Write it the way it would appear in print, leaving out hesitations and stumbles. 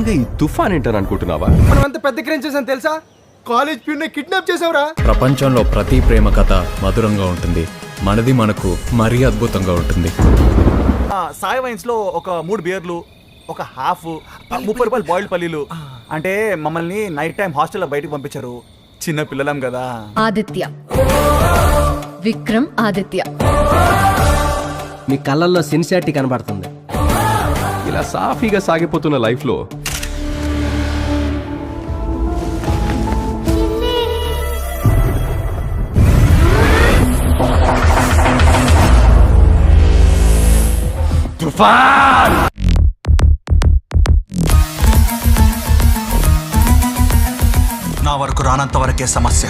Sudden గా ఈ తుఫాన్ ఏంటని అనుకుంటున్నావా? మనం అంత పెద్ద క్రైమ్ చేసాం తెలుసా? కాలేజ్ ప్యూన్ కిడ్నాప్ చేసావురా. ప్రపంచంలో ప్రతి ప్రేమ కథ మధురంగా ఉంటుంది, మనది మనకు మరీ అద్భుతంగా ఉంటుంది. సాయి వైన్స్ లో ఒక 3 బియర్లు, ఒక హాఫ్, 30 రూపాయలు బాయిల్డ్ పల్లీలు. అంటే మమ్మల్ని నైట్ టైం హాస్టల్లో బయటకు పంపించారు, చిన్న పిల్లలం కదా. ఆదిత్య, విక్రమ్ ఆదిత్య. మీ కళ్ళల్లో సిన్సియారిటీ కనబడుతుంది. ఇలా సాఫీగా సాగిపోతున్న లైఫ్ లో తుఫాన్ నా వరకు రానంత వరకే సమస్య.